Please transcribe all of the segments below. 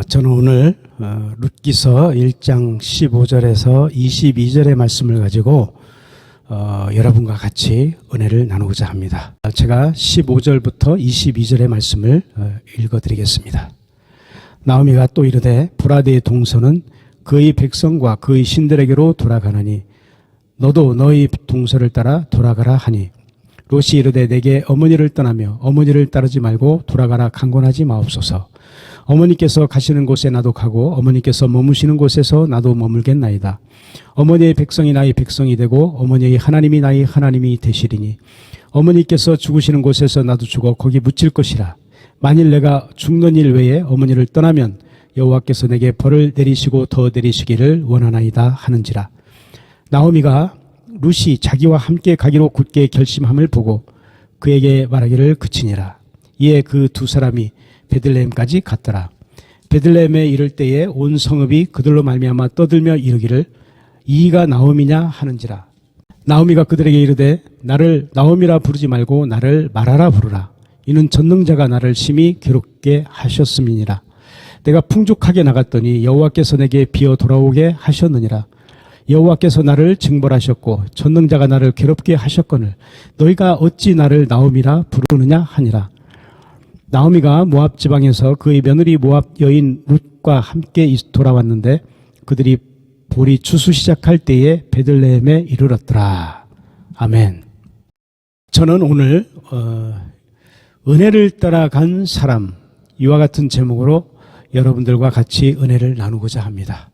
저는 오늘 룻기서 1장 15절에서 22절의 말씀을 가지고 여러분과 같이 은혜를 나누고자 합니다. 제가 15절부터 22절의 말씀을 읽어드리겠습니다. 나오미가 또 이르되 브라데의 동서는 그의 백성과 그의 신들에게로 돌아가느니 너도 너희 동서를 따라 돌아가라 하니 롯이 이르되 내게 어머니를 떠나며 어머니를 따르지 말고 돌아가라 강권하지 마옵소서. 어머니께서 가시는 곳에 나도 가고 어머니께서 머무시는 곳에서 나도 머물겠나이다. 어머니의 백성이 나의 백성이 되고 어머니의 하나님이 나의 하나님이 되시리니 어머니께서 죽으시는 곳에서 나도 죽어 거기 묻힐 것이라. 만일 내가 죽는 일 외에 어머니를 떠나면 여호와께서 내게 벌을 내리시고 더 내리시기를 원하나이다 하는지라. 나오미가 룻이 자기와 함께 가기로 굳게 결심함을 보고 그에게 말하기를 그치니라. 이에 그 두 사람이 베들레헴까지 갔더라. 베들레헴에 이를 때에 온 성읍이 그들로 말미암아 떠들며 이르기를 이가 나오미냐 하는지라. 나오미가 그들에게 이르되 나를 나오미라 부르지 말고 나를 마라라 부르라. 이는 전능자가 나를 심히 괴롭게 하셨음이니라. 내가 풍족하게 나갔더니 여호와께서 내게 비어 돌아오게 하셨느니라. 여호와께서 나를 징벌하셨고 전능자가 나를 괴롭게 하셨거늘 너희가 어찌 나를 나오미라 부르느냐 하니라. 나오미가 모압 지방에서 그의 며느리 모압 여인 룻과 함께 돌아왔는데 그들이 볼이 추수 시작할 때에 베들레헴에 이르렀더라. 아멘. 저는 오늘 은혜를 따라간 사람, 이와 같은 제목으로 여러분들과 같이 은혜를 나누고자 합니다.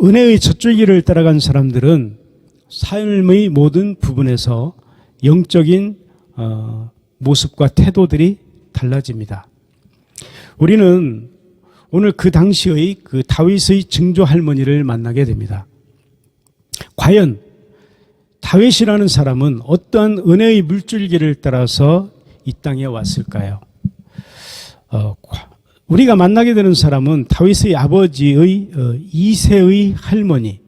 은혜의 첫 줄기를 따라간 사람들은 삶의 모든 부분에서 영적인 모습과 태도들이 달라집니다. 우리는 오늘 그 당시의 그 다윗의 증조 할머니를 만나게 됩니다. 과연 다윗이라는 사람은 어떠한 은혜의 물줄기를 따라서 이 땅에 왔을까요? 우리가 만나게 되는 사람은 다윗의 아버지의 2세의 할머니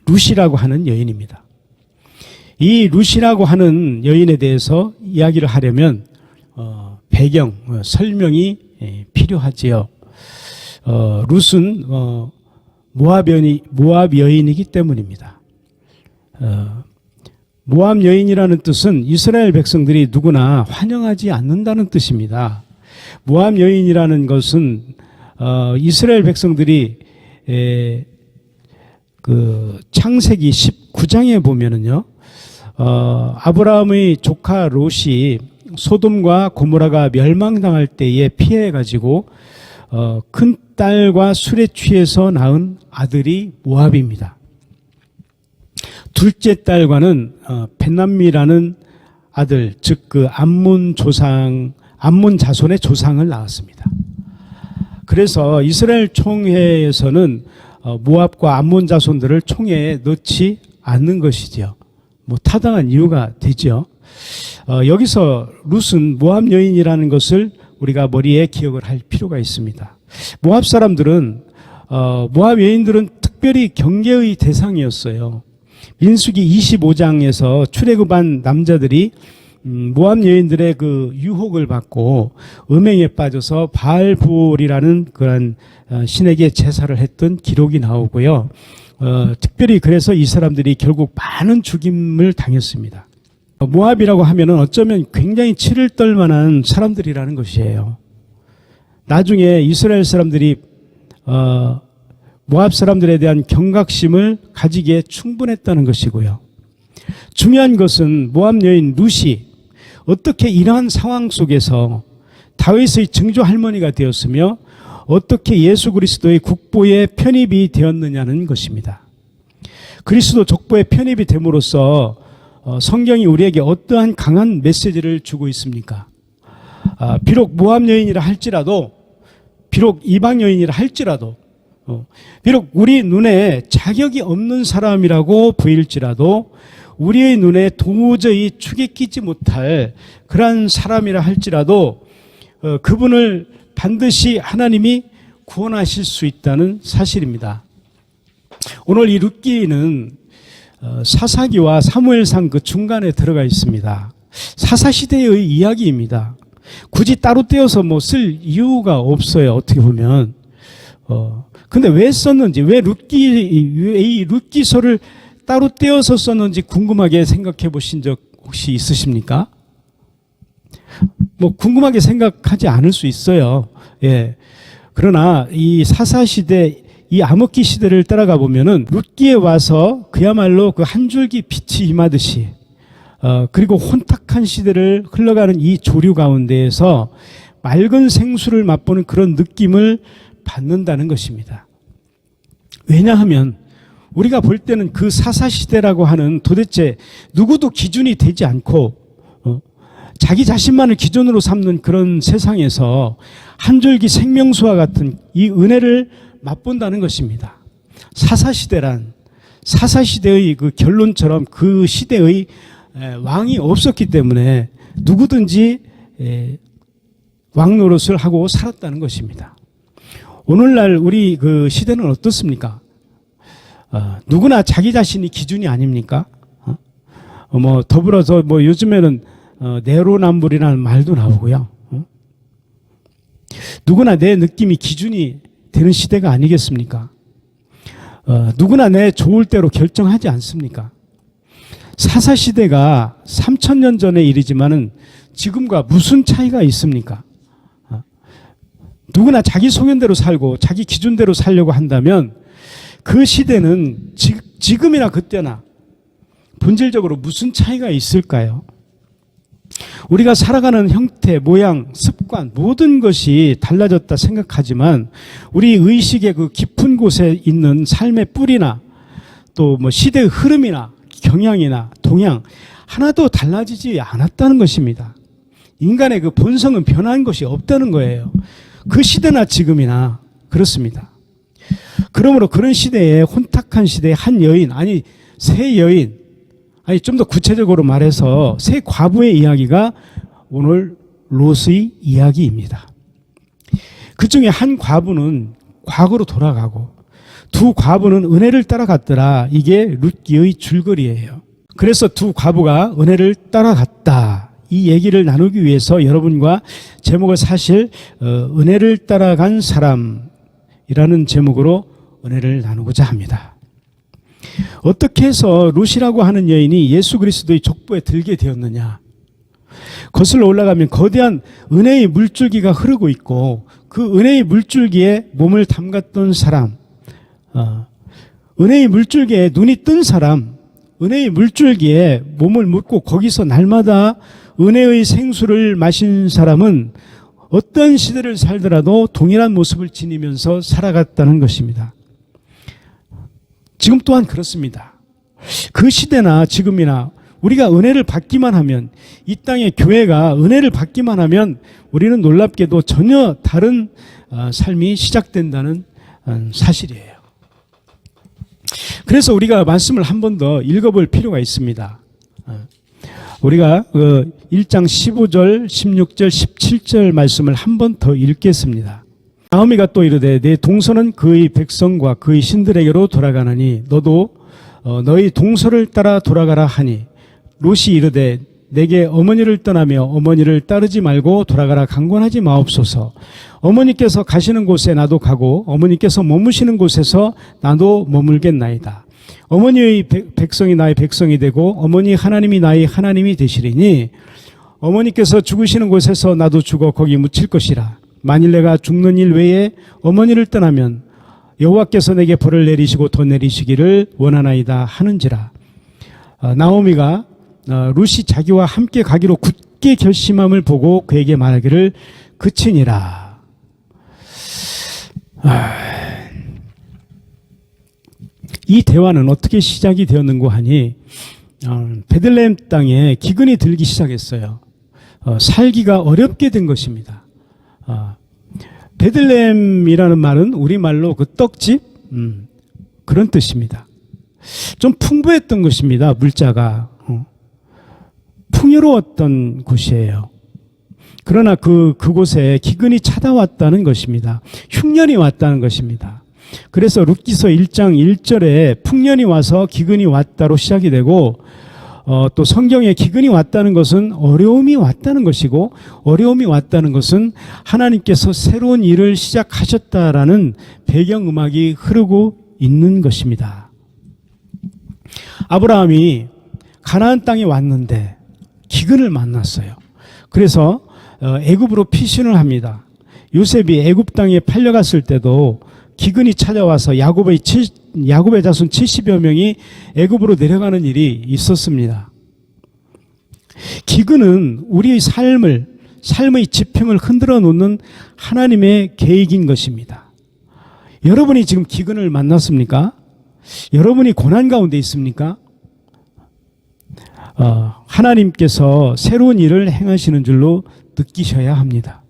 룻이라고 하는 여인입니다. 이 룻이라고 하는 여인에 대해서 이야기를 하려면 배경, 설명이 필요하지요. 룻은 모압 여인이기 때문입니다. 모압 여인이라는 뜻은 이스라엘 백성들이 누구나 환영하지 않는다는 뜻입니다. 모압 여인이라는 것은 이스라엘 백성들이 그 창세기 19장에 보면은요. 아브라함의 조카 롯이 소돔과 고모라가 멸망당할 때에 피해가지고 큰 딸과 술에 취해서 낳은 아들이 모압입니다. 둘째 딸과는 벤남미라는 아들, 즉 그 암몬 자손의 조상을 낳았습니다. 그래서 이스라엘 총회에서는 모압과 암몬 자손들을 총회에 넣지 않는 것이지요. 타당한 이유가 되죠. 여기서 룻은 모압 여인이라는 것을 우리가 머리에 기억을 할 필요가 있습니다. 모압 사람들은 모압 여인들은 특별히 경계의 대상이었어요. 민수기 25장에서 출애굽한 남자들이 모압 여인들의 그 유혹을 받고 음행에 빠져서 바알볼이라는 그런 신에게 제사를 했던 기록이 나오고요. 특별히 그래서 이 사람들이 결국 많은 죽임을 당했습니다. 모압이라고 하면은 어쩌면 굉장히 치를 떨 만한 사람들이라는 것이에요. 나중에 이스라엘 사람들이 모압 사람들에 대한 경각심을 가지기에 충분했다는 것이고요. 중요한 것은 모압 여인 룻이 어떻게 이러한 상황 속에서 다윗의 증조 할머니가 되었으며 어떻게 예수 그리스도의 국보에 편입이 되었느냐는 것입니다. 그리스도 족보에 편입이 됨으로써 성경이 우리에게 어떠한 강한 메시지를 주고 있습니까? 비록 모압 여인이라 할지라도, 비록 이방 여인이라 할지라도, 비록 우리 눈에 자격이 없는 사람이라고 보일지라도 우리의 눈에 도저히 축에 끼지 못할 그러한 사람이라 할지라도 그분을 반드시 하나님이 구원하실 수 있다는 사실입니다. 오늘 이 룻기는 사사기와 사무엘상 그 중간에 들어가 있습니다. 사사시대의 이야기입니다. 굳이 따로 떼어서 뭐 쓸 이유가 없어요. 어떻게 보면. 근데 왜 썼는지, 왜 이 룻기서를 따로 떼어서 썼는지 궁금하게 생각해 보신 적 혹시 있으십니까? 뭐 궁금하게 생각하지 않을 수 있어요. 예. 그러나 이 사사시대, 이 암흑기 시대를 따라가 보면은 룻기에 와서 그야말로 그 한 줄기 빛이 임하듯이 그리고 혼탁한 시대를 흘러가는 이 조류 가운데에서 맑은 생수를 맛보는 그런 느낌을 받는다는 것입니다. 왜냐하면 우리가 볼 때는 그 사사시대라고 하는 도대체 누구도 기준이 되지 않고 자기 자신만을 기준으로 삼는 그런 세상에서 한 줄기 생명수와 같은 이 은혜를 맛본다는 것입니다. 사사시대란 사사시대의 그 결론처럼 그 시대의 왕이 없었기 때문에 누구든지 왕 노릇을 하고 살았다는 것입니다. 오늘날 우리 그 시대는 어떻습니까? 누구나 자기 자신이 기준이 아닙니까? 뭐 더불어서 뭐 요즘에는 내로남불이라는 말도 나오고요. 누구나 내 느낌이 기준이 되는 시대가 아니겠습니까? 누구나 내 좋을 대로 결정하지 않습니까? 사사시대가 3000년 전의 일이지만은 지금과 무슨 차이가 있습니까? 누구나 자기 소견대로 살고 자기 기준대로 살려고 한다면 그 시대는 지금이나 그때나 본질적으로 무슨 차이가 있을까요? 우리가 살아가는 형태, 모양, 습관 모든 것이 달라졌다 생각하지만 우리 의식의 그 깊은 곳에 있는 삶의 뿌리나 또 뭐 시대의 흐름이나 경향이나 동향 하나도 달라지지 않았다는 것입니다. 인간의 그 본성은 변한 것이 없다는 거예요. 그 시대나 지금이나 그렇습니다. 그러므로 그런 시대에 혼탁한 시대에 한 여인, 아니 세 여인, 아니 좀 더 구체적으로 말해서 세 과부의 이야기가 오늘 롯의 이야기입니다. 그 중에 한 과부는 과거로 돌아가고 두 과부는 은혜를 따라갔더라. 이게 룻기의 줄거리예요. 그래서 두 과부가 은혜를 따라갔다. 이 얘기를 나누기 위해서 여러분과 제목을 사실 은혜를 따라간 사람이라는 제목으로 은혜를 나누고자 합니다. 어떻게 해서 룻이라고 하는 여인이 예수 그리스도의 족보에 들게 되었느냐? 거슬러 올라가면 거대한 은혜의 물줄기가 흐르고 있고 그 은혜의 물줄기에 몸을 담갔던 사람, 은혜의 물줄기에 눈이 뜬 사람, 은혜의 물줄기에 몸을 묻고 거기서 날마다 은혜의 생수를 마신 사람은 어떤 시대를 살더라도 동일한 모습을 지니면서 살아갔다는 것입니다. 지금 또한 그렇습니다. 그 시대나 지금이나 우리가 은혜를 받기만 하면, 이 땅의 교회가 은혜를 받기만 하면 우리는 놀랍게도 전혀 다른 삶이 시작된다는 사실이에요. 그래서 우리가 말씀을 한 번 더 읽어볼 필요가 있습니다. 우리가 1장 15절, 16절, 17절 말씀을 한 번 더 읽겠습니다. 나오미가 또 이르되 내 동서는 그의 백성과 그의 신들에게로 돌아가나니 너도 너희 동서를 따라 돌아가라 하니 롯이 이르되 내게 어머니를 떠나며 어머니를 따르지 말고 돌아가라 강권하지 마옵소서. 어머니께서 가시는 곳에 나도 가고 어머니께서 머무시는 곳에서 나도 머물겠나이다. 어머니의 백성이 나의 백성이 되고 어머니 하나님이 나의 하나님이 되시리니 어머니께서 죽으시는 곳에서 나도 죽어 거기 묻힐 것이라. 만일 내가 죽는 일 외에 어머니를 떠나면 여호와께서 내게 벌을 내리시고 더 내리시기를 원하나이다 하는지라. 나오미가 룻이 자기와 함께 가기로 굳게 결심함을 보고 그에게 말하기를 그치니라. 이 대화는 어떻게 시작이 되었는고 하니 베들레헴 땅에 기근이 들기 시작했어요. 살기가 어렵게 된 것입니다. 베들레헴이라는 말은 우리말로 그 떡집 그런 뜻입니다. 좀 풍부했던 것입니다. 물자가 풍요로웠던 곳이에요. 그러나 그곳에 기근이 찾아왔다는 것입니다. 흉년이 왔다는 것입니다. 그래서 룻기서 1장 1절에 풍년이 와서 기근이 왔다로 시작이 되고 또 성경에 기근이 왔다는 것은 어려움이 왔다는 것이고, 어려움이 왔다는 것은 하나님께서 새로운 일을 시작하셨다라는 배경음악이 흐르고 있는 것입니다. 아브라함이 가나안 땅에 왔는데 기근을 만났어요. 그래서 애굽으로 피신을 합니다. 요셉이 애굽 땅에 팔려갔을 때도 기근이 찾아와서 야곱의 자손 70여 명이 애굽으로 내려가는 일이 있었습니다. 기근은 우리의 삶의 지평을 흔들어 놓는 하나님의 계획인 것입니다. 여러분이 지금 기근을 만났습니까? 여러분이 고난 가운데 있습니까? 하나님께서 새로운 일을 행하시는 줄로 느끼셔야 합니다.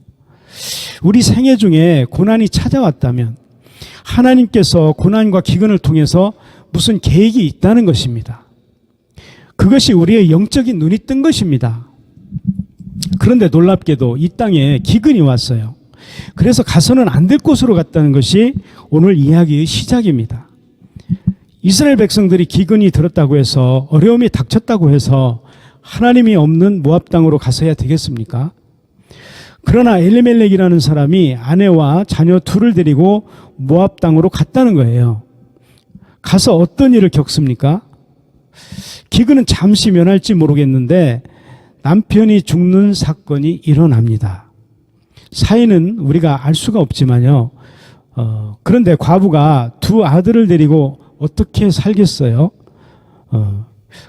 우리 생애 중에 고난이 찾아왔다면 하나님께서 고난과 기근을 통해서 무슨 계획이 있다는 것입니다. 그것이 우리의 영적인 눈이 뜬 것입니다. 그런데 놀랍게도 이 땅에 기근이 왔어요. 그래서 가서는 안 될 곳으로 갔다는 것이 오늘 이야기의 시작입니다. 이스라엘 백성들이 기근이 들었다고 해서, 어려움이 닥쳤다고 해서 하나님이 없는 모압 땅으로 가서야 되겠습니까? 그러나 엘리멜렉이라는 사람이 아내와 자녀 둘을 데리고 모압 땅으로 갔다는 거예요. 가서 어떤 일을 겪습니까? 기근은 잠시 면할지 모르겠는데 남편이 죽는 사건이 일어납니다. 사인은 우리가 알 수가 없지만요. 그런데 과부가 두 아들을 데리고 어떻게 살겠어요?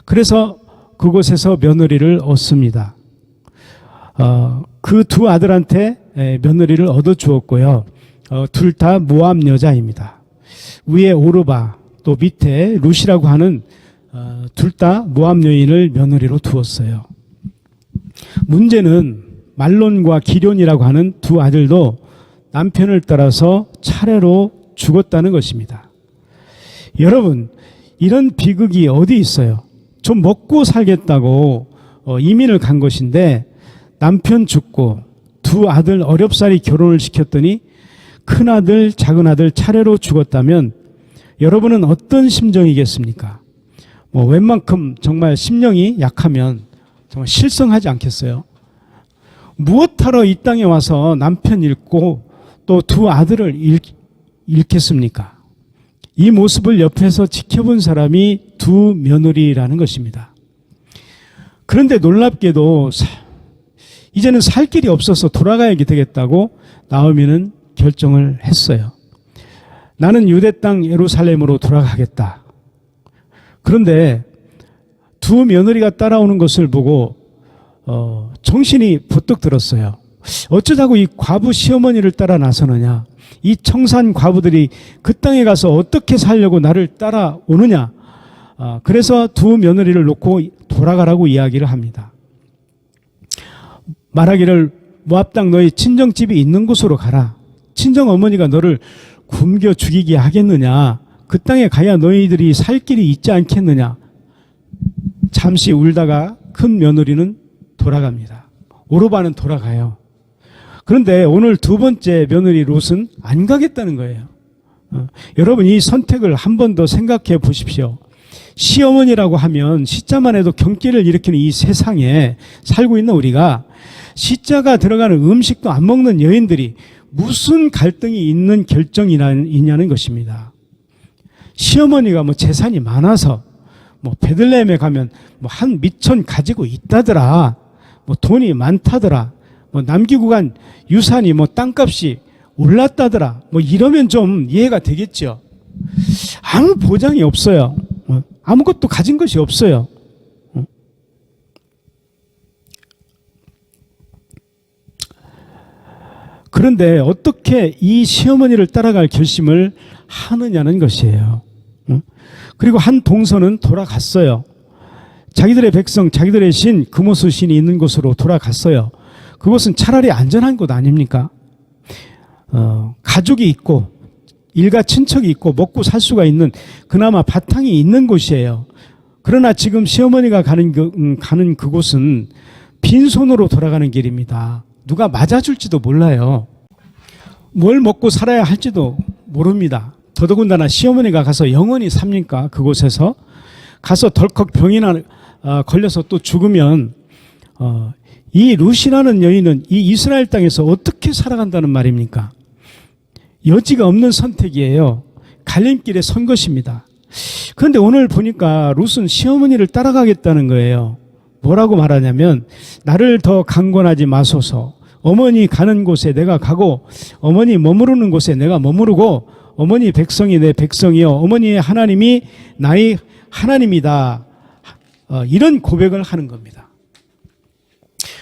그래서 그곳에서 며느리를 얻습니다. 그 두 아들한테 며느리를 얻어 주었고요. 둘 다 모압 여자입니다. 위에 오르바, 또 밑에 룻이라고 하는 둘 다 모압 여인을 며느리로 두었어요. 문제는 말론과 기럐이라고 하는 두 아들도 남편을 따라서 차례로 죽었다는 것입니다. 여러분, 이런 비극이 어디 있어요? 좀 먹고 살겠다고 이민을 간 것인데 남편 죽고 두 아들 어렵사리 결혼을 시켰더니 큰아들, 작은아들 차례로 죽었다면 여러분은 어떤 심정이겠습니까? 웬만큼 정말 심령이 약하면 정말 실성하지 않겠어요? 무엇하러 이 땅에 와서 남편 잃고 또 두 아들을 잃겠습니까? 이 모습을 옆에서 지켜본 사람이 두 며느리라는 것입니다. 그런데 놀랍게도 이제는 살 길이 없어서 돌아가야 되겠다고 나오미는 결정을 했어요. 나는 유대 땅 예루살렘으로 돌아가겠다. 그런데 두 며느리가 따라오는 것을 보고 정신이 부쩍 들었어요. 어쩌자고 이 과부 시어머니를 따라 나서느냐. 이 청산 과부들이 그 땅에 가서 어떻게 살려고 나를 따라오느냐. 그래서 두 며느리를 놓고 돌아가라고 이야기를 합니다. 말하기를 모압 땅 너희 친정집이 있는 곳으로 가라. 친정 어머니가 너를 굶겨 죽이게 하겠느냐. 그 땅에 가야 너희들이 살 길이 있지 않겠느냐. 잠시 울다가 큰 며느리는 돌아갑니다. 오르바는 돌아가요. 그런데 오늘 두 번째 며느리 롯은 안 가겠다는 거예요. 여러분, 이 선택을 한 번 더 생각해 보십시오. 시어머니라고 하면 시자만 해도 경기를 일으키는 이 세상에 살고 있는 우리가 시자가 들어가는 음식도 안 먹는 여인들이 무슨 갈등이 있는 결정이냐는 것입니다. 시어머니가 재산이 많아서 베들레헴에 가면 한 미천 가지고 있다더라. 돈이 많다더라. 남기고 간 유산이 땅값이 올랐다더라. 이러면 좀 이해가 되겠죠. 아무 보장이 없어요. 아무것도 가진 것이 없어요. 그런데 어떻게 이 시어머니를 따라갈 결심을 하느냐는 것이에요. 그리고 한 동서는 돌아갔어요. 자기들의 백성, 자기들의 신, 금오수 신이 있는 곳으로 돌아갔어요. 그곳은 차라리 안전한 곳 아닙니까? 가족이 있고 일가 친척이 있고 먹고 살 수가 있는 그나마 바탕이 있는 곳이에요. 그러나 지금 시어머니가 가는 그곳은 빈손으로 돌아가는 길입니다. 누가 맞아줄지도 몰라요. 뭘 먹고 살아야 할지도 모릅니다. 더더군다나 시어머니가 가서 영원히 삽니까? 그곳에서 가서 덜컥 병이나 걸려서 또 죽으면 이 룻이라는 여인은 이 이스라엘 땅에서 어떻게 살아간다는 말입니까? 여지가 없는 선택이에요. 갈림길에 선 것입니다. 그런데 오늘 보니까 룻은 시어머니를 따라가겠다는 거예요. 뭐라고 말하냐면 나를 더 강권하지 마소서. 어머니 가는 곳에 내가 가고 어머니 머무르는 곳에 내가 머무르고 어머니 백성이 내 백성이요 어머니의 하나님이 나의 하나님이다. 이런 고백을 하는 겁니다.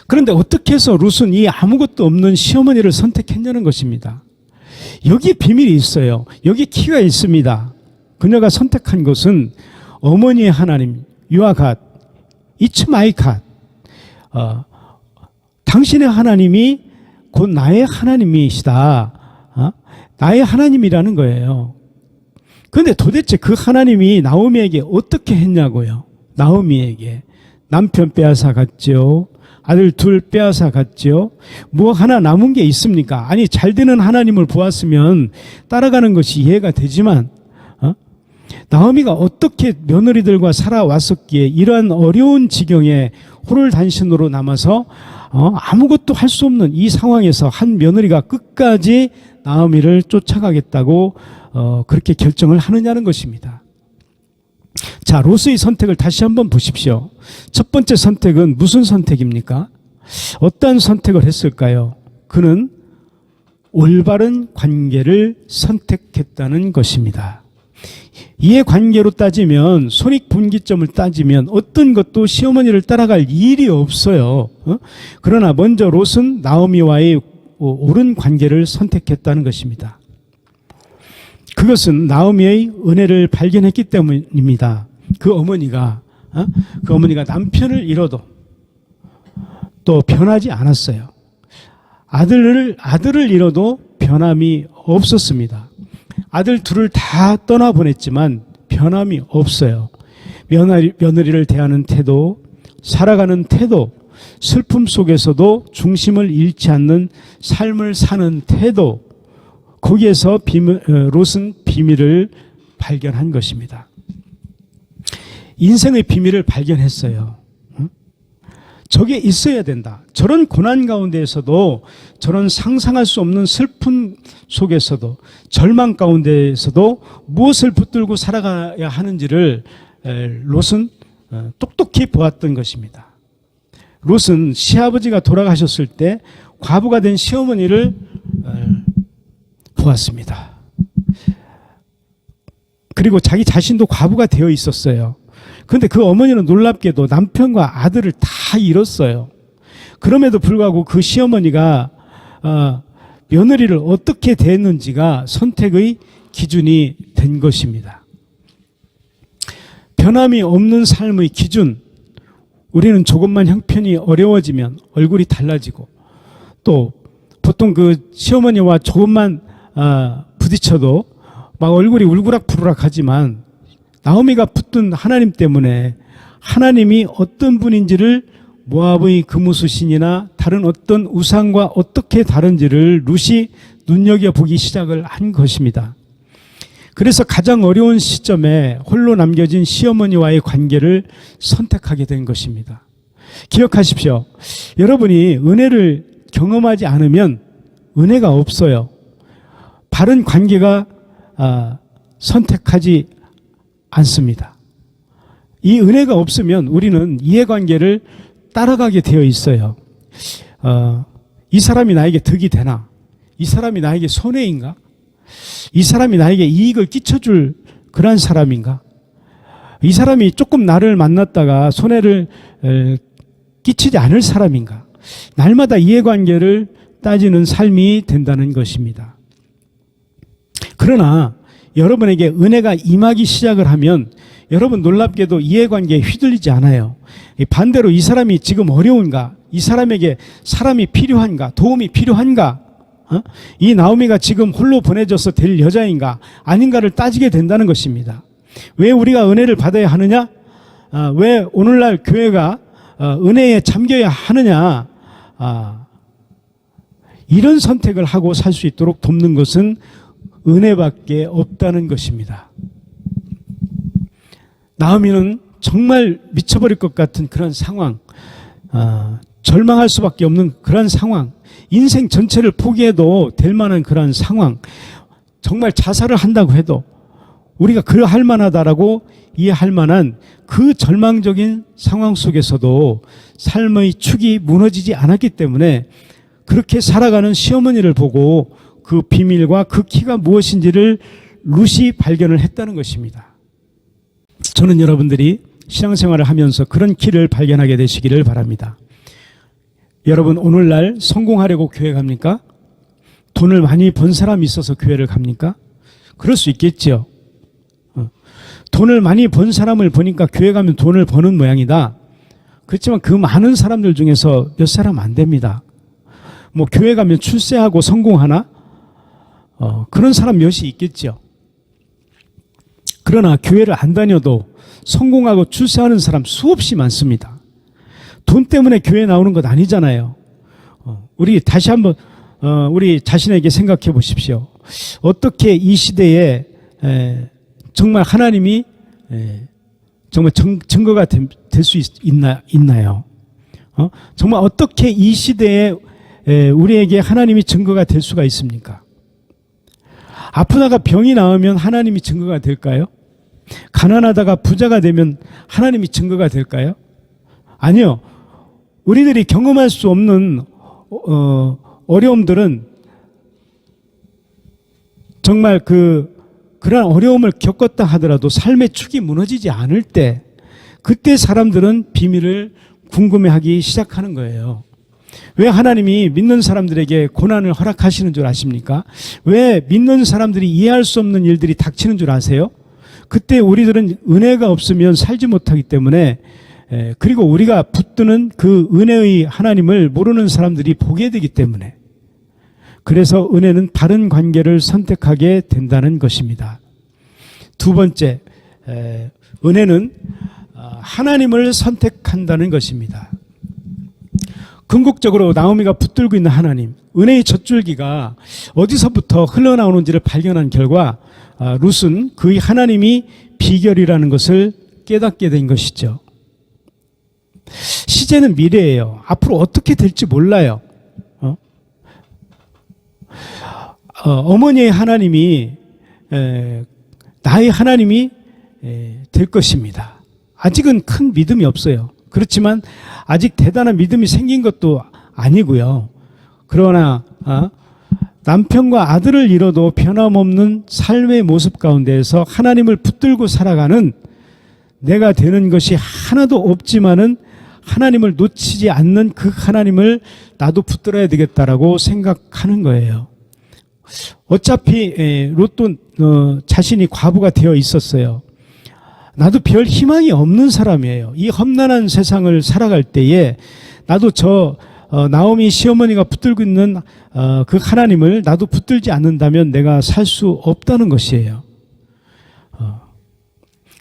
그런데 어떻게 해서 룻은 이 아무것도 없는 시어머니를 선택했냐는 것입니다. 여기에 비밀이 있어요. 여기 키가 있습니다. 그녀가 선택한 것은 어머니의 하나님, 유아갓, It's my God. 당신의 하나님이 곧 나의 하나님이시다. 나의 하나님이라는 거예요. 그런데 도대체 그 하나님이 나오미에게 어떻게 했냐고요. 나오미에게 남편 빼앗아 갔죠. 아들 둘 빼앗아 갔죠. 뭐 하나 남은 게 있습니까? 아니 잘 되는 하나님을 보았으면 따라가는 것이 이해가 되지만 나오미가 어떻게 며느리들과 살아왔었기에 이러한 어려운 지경에 홀단신으로 남아서 아무것도 할 수 없는 이 상황에서 한 며느리가 끝까지 나오미를 쫓아가겠다고 그렇게 결정을 하느냐는 것입니다. 자, 롯의 선택을 다시 한번 보십시오. 첫 번째 선택은 무슨 선택입니까? 어떠한 선택을 했을까요? 그는 올바른 관계를 선택했다는 것입니다. 이해관계로 따지면 손익분기점을 따지면 어떤 것도 시어머니를 따라갈 일이 없어요. 그러나 먼저 롯은 나오미와의 옳은 관계를 선택했다는 것입니다. 그것은 나오미의 은혜를 발견했기 때문입니다. 그 어머니가 남편을 잃어도 또 변하지 않았어요. 아들을 잃어도 변함이 없었습니다. 아들 둘을 다 떠나보냈지만 변함이 없어요. 며느리를 대하는 태도, 살아가는 태도, 슬픔 속에서도 중심을 잃지 않는 삶을 사는 태도, 거기에서 롯은 비밀을 발견한 것입니다. 인생의 비밀을 발견했어요. 저게 있어야 된다. 저런 고난 가운데에서도, 저런 상상할 수 없는 슬픔 속에서도, 절망 가운데에서도 무엇을 붙들고 살아가야 하는지를 롯은 똑똑히 보았던 것입니다. 롯은 시아버지가 돌아가셨을 때 과부가 된 시어머니를 보았습니다. 그리고 자기 자신도 과부가 되어 있었어요. 그런데 그 어머니는 놀랍게도 남편과 아들을 다 잃었어요. 그럼에도 불구하고 그 시어머니가 며느리를 어떻게 대했는지가 선택의 기준이 된 것입니다. 변함이 없는 삶의 기준, 우리는 조금만 형편이 어려워지면 얼굴이 달라지고 또 보통 그 시어머니와 조금만 부딪혀도 막 얼굴이 울그락부르락 하지만 나오미가 붙든 하나님 때문에 하나님이 어떤 분인지를 모압의 금우수신이나 다른 어떤 우상과 어떻게 다른지를 룻이 눈여겨보기 시작을 한 것입니다. 그래서 가장 어려운 시점에 홀로 남겨진 시어머니와의 관계를 선택하게 된 것입니다. 기억하십시오. 여러분이 은혜를 경험하지 않으면 은혜가 없어요. 바른 관계가 선택하지 않습니다. 이 은혜가 없으면 우리는 이해관계를 따라가게 되어 있어요. 이 사람이 나에게 득이 되나? 이 사람이 나에게 손해인가? 이 사람이 나에게 이익을 끼쳐줄 그런 사람인가? 이 사람이 조금 나를 만났다가 손해를 끼치지 않을 사람인가? 날마다 이해관계를 따지는 삶이 된다는 것입니다. 그러나 여러분에게 은혜가 임하기 시작을 하면 여러분 놀랍게도 이해관계에 휘둘리지 않아요. 반대로 이 사람이 지금 어려운가? 이 사람에게 사람이 필요한가? 도움이 필요한가? 이 나오미가 지금 홀로 보내져서 될 여자인가? 아닌가를 따지게 된다는 것입니다. 왜 우리가 은혜를 받아야 하느냐? 왜 오늘날 교회가 은혜에 잠겨야 하느냐? 이런 선택을 하고 살 수 있도록 돕는 것은 은혜밖에 없다는 것입니다. 나오미는 정말 미쳐버릴 것 같은 그런 상황, 절망할 수밖에 없는 그런 상황, 인생 전체를 포기해도 될 만한 그런 상황, 정말 자살을 한다고 해도 우리가 그할 만하다라고 이해할 만한 그 절망적인 상황 속에서도 삶의 축이 무너지지 않았기 때문에 그렇게 살아가는 시어머니를 보고 그 비밀과 그 키가 무엇인지를 룻이 발견을 했다는 것입니다. 저는 여러분들이 신앙생활을 하면서 그런 키를 발견하게 되시기를 바랍니다. 여러분, 오늘날 성공하려고 교회 갑니까? 돈을 많이 번 사람이 있어서 교회를 갑니까? 그럴 수 있겠죠. 돈을 많이 번 사람을 보니까 교회 가면 돈을 버는 모양이다. 그렇지만 그 많은 사람들 중에서 몇 사람 안 됩니다. 뭐 교회 가면 출세하고 성공하나? 그런 사람 몇이 있겠죠. 그러나 교회를 안 다녀도 성공하고 출세하는 사람 수없이 많습니다. 돈 때문에 교회 나오는 것 아니잖아요. 우리 다시 한번 우리 자신에게 생각해 보십시오. 어떻게 이 시대에 정말 하나님이 정말 증거가 될 수 있나요? 정말 어떻게 이 시대에 우리에게 하나님이 증거가 될 수가 있습니까? 아프다가 병이 나으면 하나님이 증거가 될까요? 가난하다가 부자가 되면 하나님이 증거가 될까요? 아니요. 우리들이 경험할 수 없는 어려움들은 정말 그런 어려움을 겪었다 하더라도 삶의 축이 무너지지 않을 때 그때 사람들은 비밀을 궁금해하기 시작하는 거예요. 왜 하나님이 믿는 사람들에게 고난을 허락하시는 줄 아십니까? 왜 믿는 사람들이 이해할 수 없는 일들이 닥치는 줄 아세요? 그때 우리들은 은혜가 없으면 살지 못하기 때문에 그리고 우리가 붙드는 그 은혜의 하나님을 모르는 사람들이 보게 되기 때문에 그래서 은혜는 바른 관계를 선택하게 된다는 것입니다. 두 번째, 은혜는 하나님을 선택한다는 것입니다. 궁극적으로 나오미가 붙들고 있는 하나님, 은혜의 젖줄기가 어디서부터 흘러나오는지를 발견한 결과 룻은 그의 하나님이 비결이라는 것을 깨닫게 된 것이죠. 시제는 미래예요. 앞으로 어떻게 될지 몰라요. 어머니의 하나님이 나의 하나님이 될 것입니다. 아직은 큰 믿음이 없어요. 그렇지만 아직 대단한 믿음이 생긴 것도 아니고요. 그러나 남편과 아들을 잃어도 변함없는 삶의 모습 가운데에서 하나님을 붙들고 살아가는 내가 되는 것이 하나도 없지만은 하나님을 놓치지 않는 그 하나님을 나도 붙들어야 되겠다라고 생각하는 거예요. 어차피 롯도 자신이 과부가 되어 있었어요. 나도 별 희망이 없는 사람이에요. 이 험난한 세상을 살아갈 때에 나도 나오미 시어머니가 붙들고 있는 그 하나님을 나도 붙들지 않는다면 내가 살 수 없다는 것이에요.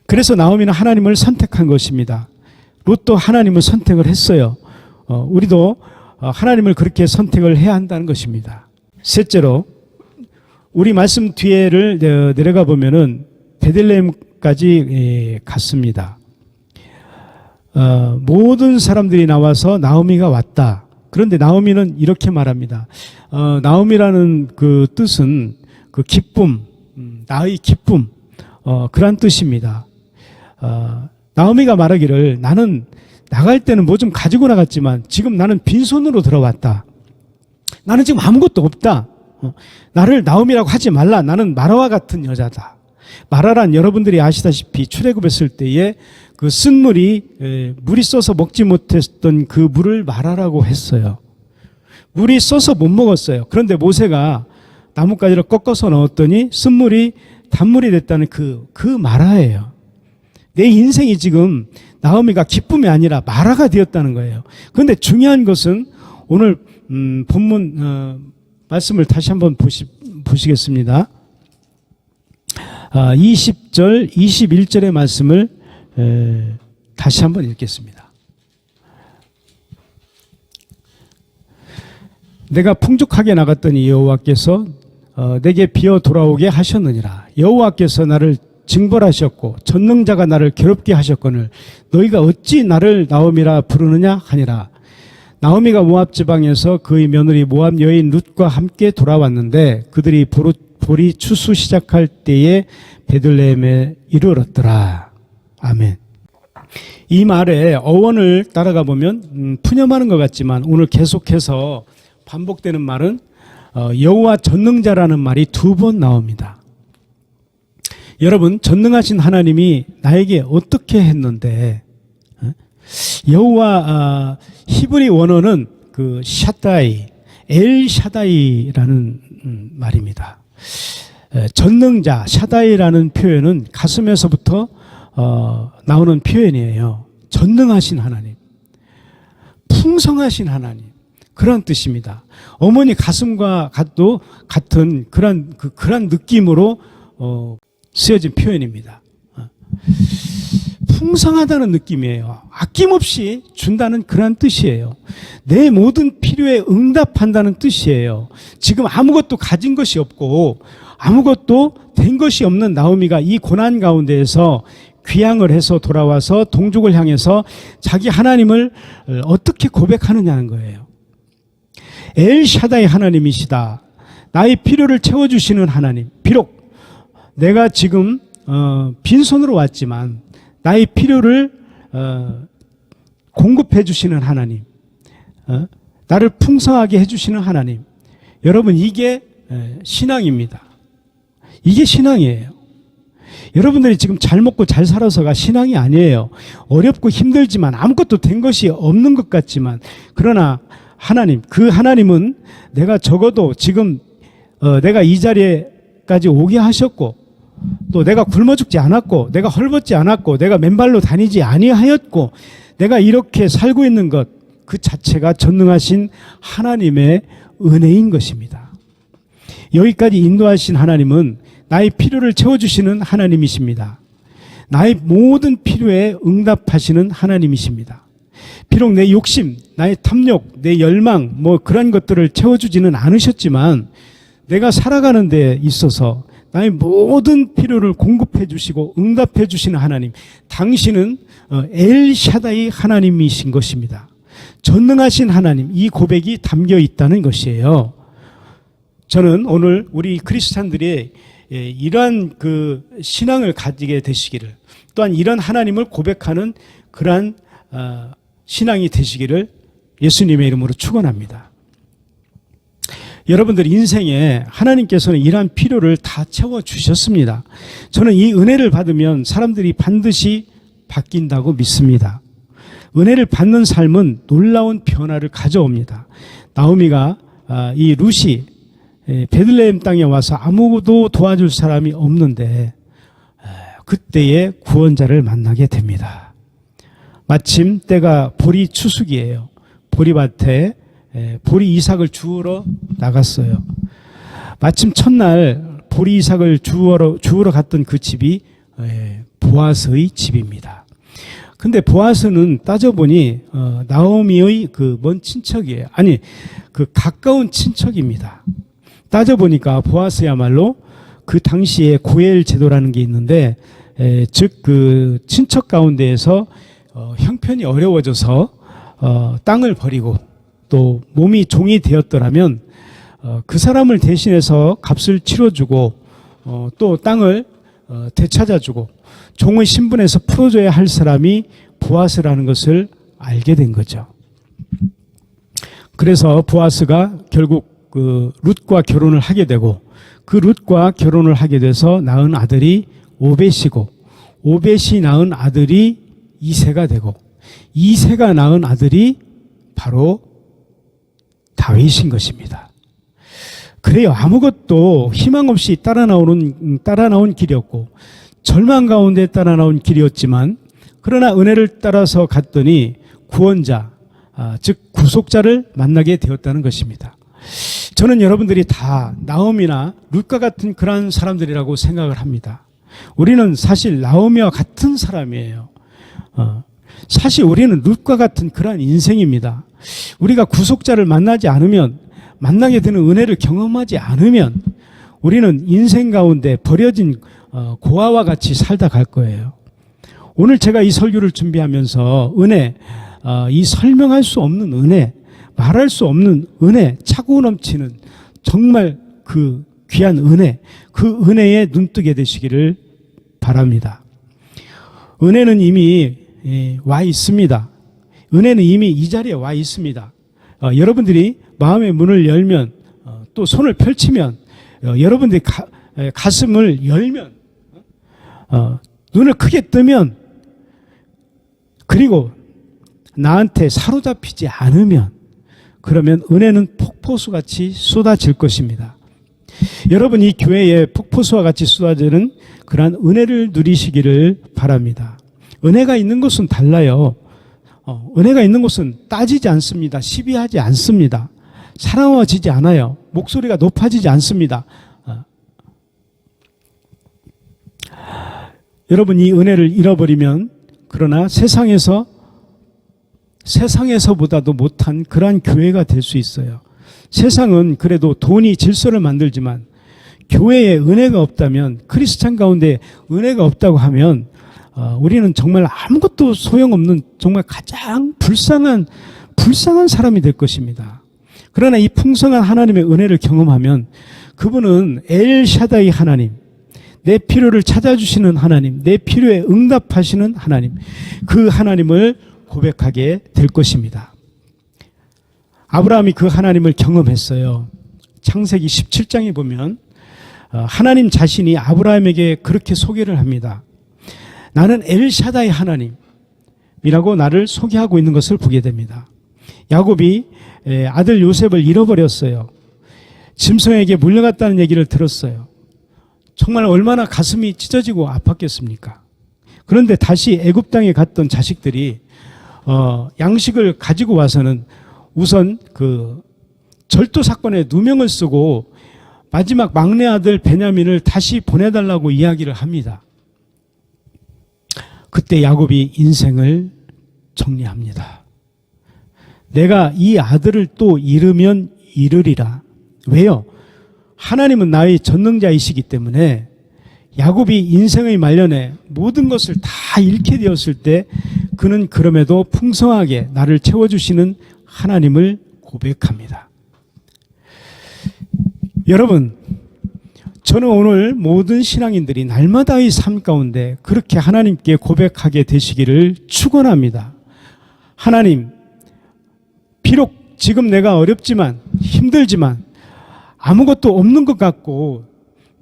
그래서 나오미는 하나님을 선택한 것입니다. 롯도 하나님을 선택을 했어요. 우리도 하나님을 그렇게 선택을 해야 한다는 것입니다. 셋째로 우리 말씀 뒤에를 내려가 보면은 베들레헴까지 갔습니다. 모든 사람들이 나와서 나오미가 왔다. 그런데 나오미는 이렇게 말합니다. 나오미라는 그 뜻은 그 기쁨, 나의 기쁨, 그런 뜻입니다. 나오미가 말하기를 나는 나갈 때는 뭐 좀 가지고 나갔지만 지금 나는 빈손으로 들어왔다. 나는 지금 아무것도 없다. 나를 나오미라고 하지 말라. 나는 마라와 같은 여자다. 마라란 여러분들이 아시다시피 출애굽했을 때에 그 쓴 물이 써서 먹지 못했던 그 물을 마라라고 했어요. 물이 써서 못 먹었어요. 그런데 모세가 나뭇가지를 꺾어서 넣었더니 쓴 물이 단물이 됐다는 그 마라예요. 내 인생이 지금 나오미가 기쁨이 아니라 마라가 되었다는 거예요. 그런데 중요한 것은 오늘 본문 말씀을 다시 한번 보시겠습니다. 20절, 21절의 말씀을 다시 한번 읽겠습니다. 내가 풍족하게 나갔더니 여호와께서 내게 비어 돌아오게 하셨느니라. 여호와께서 나를 징벌하셨고 전능자가 나를 괴롭게 하셨거늘 너희가 어찌 나를 나오미라 부르느냐 하니라. 나오미가 모압 지방에서 그의 며느리 모압 여인 룻과 함께 돌아왔는데 그들이 보리 추수 시작할 때에 베들레헴에 이르렀더라. 아멘. 이 말의 어원을 따라가 보면 푸념하는 것 같지만 오늘 계속해서 반복되는 말은 여호와 전능자라는 말이 2번 나옵니다. 여러분, 전능하신 하나님이 나에게 어떻게 했는데, 여호와 히브리 원어는 그 샤다이, 엘 샤다이라는 말입니다. 전능자 샤다이라는 표현은 가슴에서부터 나오는 표현이에요. 전능하신 하나님, 풍성하신 하나님, 그런 뜻입니다. 어머니 가슴과 같은 그런 느낌으로 쓰여진 표현입니다. 풍성하다는 느낌이에요. 아낌없이 준다는 그런 뜻이에요. 내 모든 필요에 응답한다는 뜻이에요. 지금 아무것도 가진 것이 없고 아무것도 된 것이 없는 나오미가 이 고난 가운데에서 귀향을 해서 돌아와서 동족을 향해서 자기 하나님을 어떻게 고백하느냐는 거예요. 엘샤다이 하나님이시다. 나의 필요를 채워주시는 하나님. 비록 내가 지금 빈손으로 왔지만 나의 필요를 공급해 주시는 하나님, 나를 풍성하게 해주시는 하나님. 여러분, 이게 신앙입니다. 이게 신앙이에요. 여러분들이 지금 잘 먹고 잘 살아서가 신앙이 아니에요. 어렵고 힘들지만 아무것도 된 것이 없는 것 같지만, 그러나 하나님, 그 하나님은 내가 적어도 지금 내가 이 자리에까지 오게 하셨고, 또 내가 굶어 죽지 않았고, 내가 헐벗지 않았고, 내가 맨발로 다니지 아니하였고, 내가 이렇게 살고 있는 것, 그 자체가 전능하신 하나님의 은혜인 것입니다. 여기까지 인도하신 하나님은 나의 필요를 채워주시는 하나님이십니다. 나의 모든 필요에 응답하시는 하나님이십니다. 비록 내 욕심, 나의 탐욕, 내 열망, 그런 것들을 채워주지는 않으셨지만 내가 살아가는 데 있어서 나의 모든 필요를 공급해 주시고 응답해 주시는 하나님, 당신은 엘샤다이 하나님이신 것입니다. 전능하신 하나님, 이 고백이 담겨 있다는 것이에요. 저는 오늘 우리 크리스찬들이 이러한 그 신앙을 가지게 되시기를, 또한 이런 하나님을 고백하는 그러한 신앙이 되시기를 예수님의 이름으로 축원합니다. 여러분들 인생에 하나님께서는 이러한 필요를 다 채워주셨습니다. 저는 이 은혜를 받으면 사람들이 반드시 바뀐다고 믿습니다. 은혜를 받는 삶은 놀라운 변화를 가져옵니다. 나오미가 이 룻이 베들레헴 땅에 와서 아무도 도와줄 사람이 없는데 그때에 구원자를 만나게 됩니다. 마침 때가 보리 추수기예요. 보리밭에 보리 이삭을 주우러 나갔어요. 마침 첫날 보리 이삭을 주우러 갔던 그 집이 보아스의 집입니다. 근데 보아스는 따져보니 나오미의 그 먼 친척이에요. 아니, 그 가까운 친척입니다. 따져보니까 보아스야말로 그 당시에 고엘 제도라는 게 있는데, 즉 그 친척 가운데에서 형편이 어려워져서 땅을 버리고 또 몸이 종이 되었더라면 그 사람을 대신해서 값을 치러주고 또 땅을 되찾아주고 종의 신분에서 풀어줘야 할 사람이 보아스라는 것을 알게 된 거죠. 그래서 보아스가 결국 그 룻과 결혼을 하게 되고, 그 룻과 결혼을 하게 돼서 낳은 아들이 오벳이고, 오벳이 낳은 아들이 이새가 되고, 이새가 낳은 아들이 바로 다윗인 것입니다. 그래요. 아무것도 희망 없이 따라 나온 길이었고 절망 가운데 따라 나온 길이었지만, 그러나 은혜를 따라서 갔더니 구원자, 즉 구속자를 만나게 되었다는 것입니다. 저는 여러분들이 다 나오미나 룻과 같은 그러한 사람들이라고 생각을 합니다. 우리는 사실 나오미와 같은 사람이에요. 사실 우리는 룻과 같은 그러한 인생입니다. 우리가 구속자를 만나지 않으면, 만나게 되는 은혜를 경험하지 않으면 우리는 인생 가운데 버려진 고아와 같이 살다 갈 거예요. 오늘 제가 이 설교를 준비하면서 은혜, 이 설명할 수 없는 은혜, 말할 수 없는 은혜, 차고 넘치는 정말 그 귀한 은혜, 그 은혜에 눈뜨게 되시기를 바랍니다. 은혜는 이미 와 있습니다. 은혜는 이미 이 자리에 와 있습니다. 여러분들이 마음의 문을 열면, 또 손을 펼치면, 여러분들이 가슴을 열면, 눈을 크게 뜨면, 그리고 나한테 사로잡히지 않으면, 그러면 은혜는 폭포수같이 쏟아질 것입니다. 여러분, 이 교회에 폭포수와 같이 쏟아지는 그러한 은혜를 누리시기를 바랍니다. 은혜가 있는 곳은 달라요. 은혜가 있는 곳은 따지지 않습니다. 시비하지 않습니다. 사랑워지지 않아요. 목소리가 높아지지 않습니다. 여러분, 이 은혜를 잃어버리면, 그러나 세상에서보다도 못한 그러한 교회가 될 수 있어요. 세상은 그래도 돈이 질서를 만들지만 교회에 은혜가 없다면, 크리스찬 가운데 은혜가 없다고 하면 우리는 정말 아무것도 소용없는 정말 가장 불쌍한 사람이 될 것입니다. 그러나 이 풍성한 하나님의 은혜를 경험하면 그분은 엘샤다이 하나님, 내 필요를 찾아주시는 하나님, 내 필요에 응답하시는 하나님, 그 하나님을 고백하게 될 것입니다. 아브라함이 그 하나님을 경험했어요. 창세기 17장에 보면 하나님 자신이 아브라함에게 그렇게 소개를 합니다. 나는 엘샤다이 하나님이라고 나를 소개하고 있는 것을 보게 됩니다. 야곱이 아들 요셉을 잃어버렸어요. 짐승에게 물려갔다는 얘기를 들었어요. 정말 얼마나 가슴이 찢어지고 아팠겠습니까? 그런데 다시 애굽 땅에 갔던 자식들이 양식을 가지고 와서는 우선 그 절도 사건에 누명을 쓰고 마지막 막내 아들 베냐민을 다시 보내달라고 이야기를 합니다. 그때 야곱이 인생을 정리합니다. 내가 이 아들을 또 잃으면 잃으리라. 왜요? 하나님은 나의 전능자이시기 때문에 야곱이 인생의 말년에 모든 것을 다 잃게 되었을 때 그는 그럼에도 풍성하게 나를 채워주시는 하나님을 고백합니다. 여러분, 저는 오늘 모든 신앙인들이 날마다의 삶 가운데 그렇게 하나님께 고백하게 되시기를 축원합니다. 하나님, 비록 지금 내가 어렵지만 힘들지만 아무것도 없는 것 같고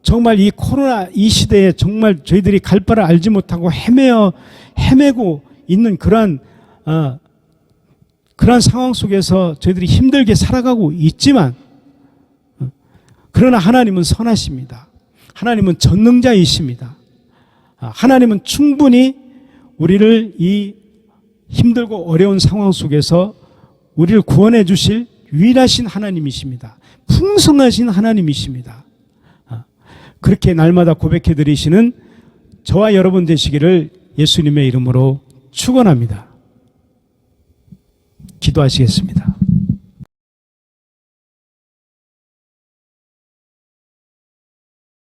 정말 이 코로나 이 시대에 정말 저희들이 갈 바를 알지 못하고 헤매고 있는 그러한 상황 속에서 저희들이 힘들게 살아가고 있지만, 그러나 하나님은 선하십니다. 하나님은 전능자이십니다. 하나님은 충분히 우리를 이 힘들고 어려운 상황 속에서 우리를 구원해 주실 유일하신 하나님이십니다. 풍성하신 하나님이십니다. 그렇게 날마다 고백해 드리시는 저와 여러분 되시기를 예수님의 이름으로 축원합니다. 기도하시겠습니다.